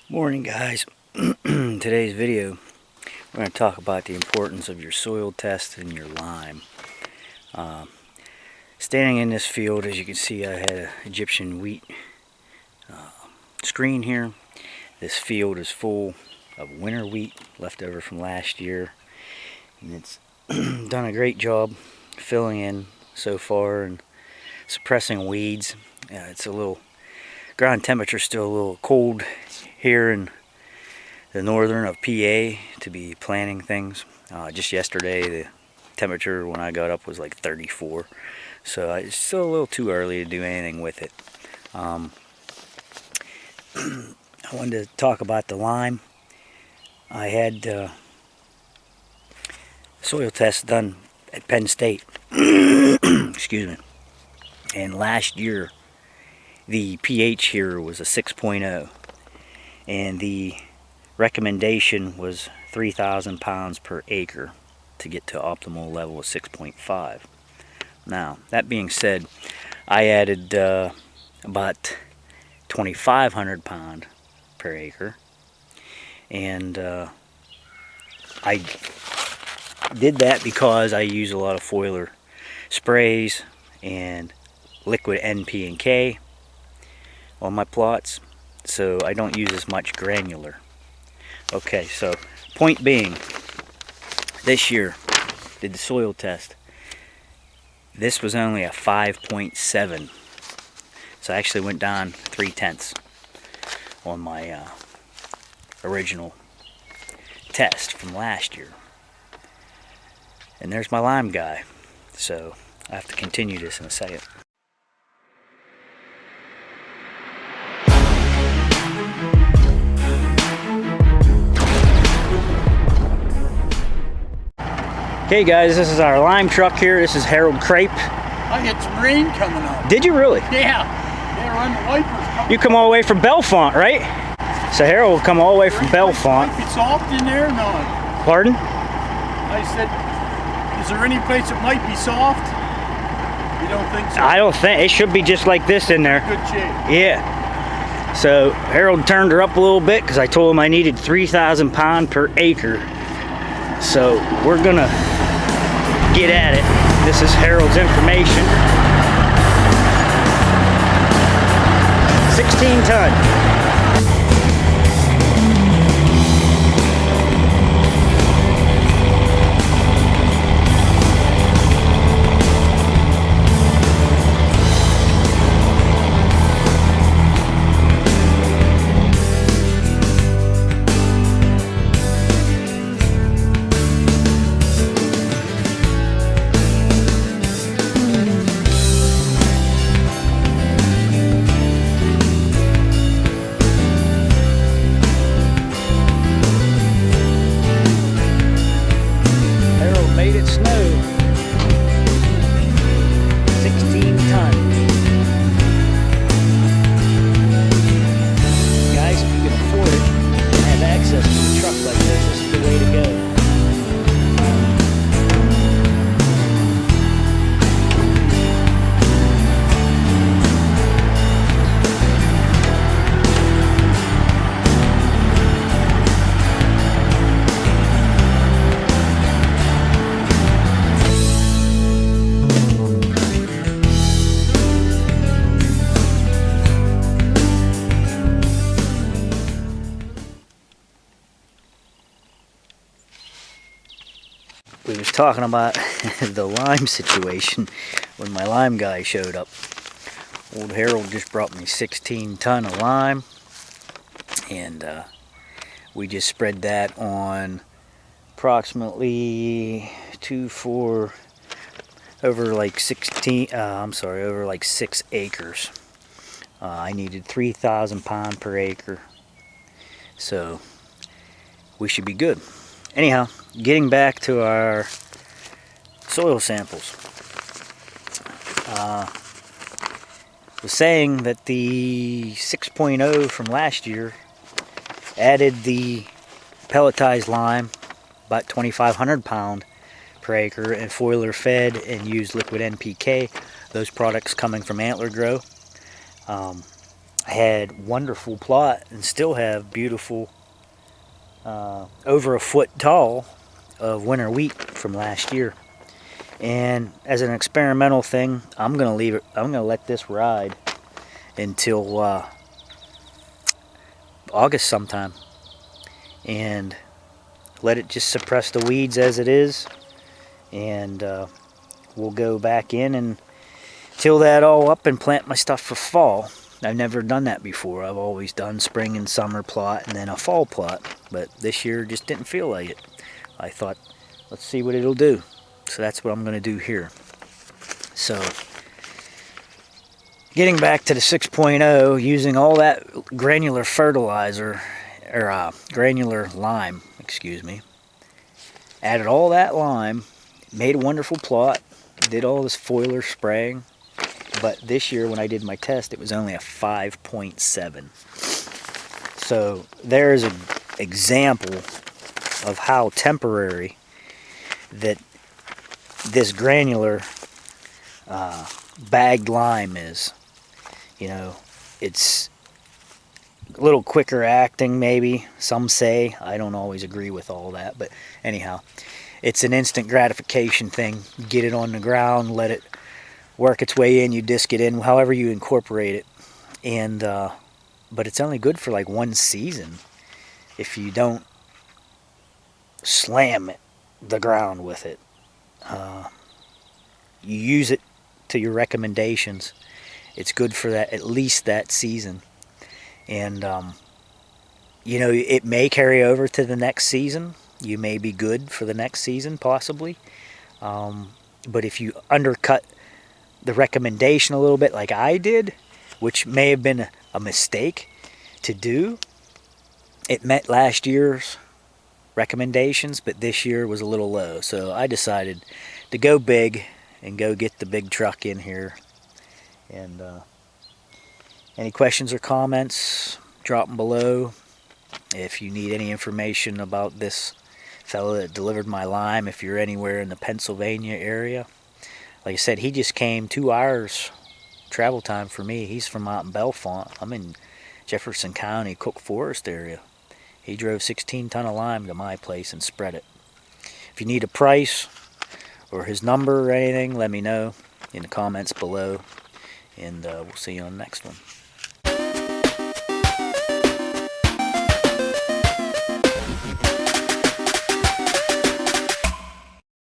Morning, guys. Today's video, we're going to talk about the importance of your soil test and your lime. Standing in this field, as you can see, I had an Egyptian wheat screen here. This field is full of winter wheat left over from last year, and it's done a great job filling in so far and suppressing weeds. It's a little ground temperature, still a little cold here in the northern of PA to be planting things. Just yesterday the temperature when I got up was like 34, so it's still a little too early to do anything with it. I wanted to talk about the lime. I had soil tests done at Penn State excuse me, and last year the pH here was a 6.0, and the recommendation was 3,000 pounds per acre to get to optimal level of 6.5. Now, that being said, I added about 2,500 pound per acre, and I did that because I use a lot of foliar sprays and liquid NP and K on my plots, so I don't use as much granular. Okay, so point being, this year did the soil test. This was only a 5.7, so I actually went down 3/10 on my original test from last year. And there's my lime guy, so I have to continue this in a second. Okay guys, this is our lime truck here. This is Harold Crepe. I had some rain coming up. Did you really? Yeah. They run the wipers coming. You come all the way from Bellefonte, right? So Harold will come all the way from Bellefonte. Might be soft in there or not? Pardon? I said, is there any place that might be soft? You don't think so? I don't think. It should be just like this in there. Good shape. Yeah. So Harold turned her up a little bit because I told him I needed 3,000 pound per acre. So we're gonna get at it. This is Harold's information. 16 ton. We was talking about the lime situation when my lime guy showed up. Old Harold just brought me 16 ton of lime, and we just spread that on approximately over like 6 acres. I needed 3,000 pound per acre, so we should be good. Anyhow, getting back to our soil samples. Was saying that the 6.0 from last year added the pelletized lime, about 2,500 pound per acre, and foliar fed and used liquid NPK, those products coming from Antler Grow. I had wonderful plot and still have beautiful over a foot tall of winter wheat from last year. And as an experimental thing, I'm gonna leave it. I'm gonna let this ride until August sometime, and let it just suppress the weeds as it is, and we'll go back in and till that all up and plant my stuff for fall. I've never done that before. I've always done spring and summer plot and then a fall plot, but this year just didn't feel like it. I thought, let's see what it'll do. So that's what I'm going to do here. So getting back to the 6.0, using all that granular fertilizer, or granular lime, excuse me. Added all that lime, made a wonderful plot, did all this foliar spraying, but this year when I did my test, it was only a 5.7. So there's an example of how temporary that this granular bagged lime is. You know, it's a little quicker acting maybe, some say. I don't always agree with all that, but anyhow, it's an instant gratification thing. You get it on the ground, let it work its way in, you disc it in, however you incorporate it. And but it's only good for like one season if you don't slam the ground with it. You use it to your recommendations. It's good for that, at least that season. And you know, it may carry over to the next season. You may be good for the next season, possibly. But if you undercut the recommendation a little bit like I did, which may have been a mistake to do, it met last year's recommendations, but this year was a little low. So I decided to go big and go get the big truck in here. And any questions or comments, drop them below. If you need any information about this fellow that delivered my lime, if you're anywhere in the Pennsylvania area, like I said, he just came 2 hours travel time for me. He's from out in Bellefonte. I'm in Jefferson County, Cook Forest area. He drove 16 ton of lime to my place and spread it. If you need a price or his number or anything, let me know in the comments below. And we'll see you on the next one.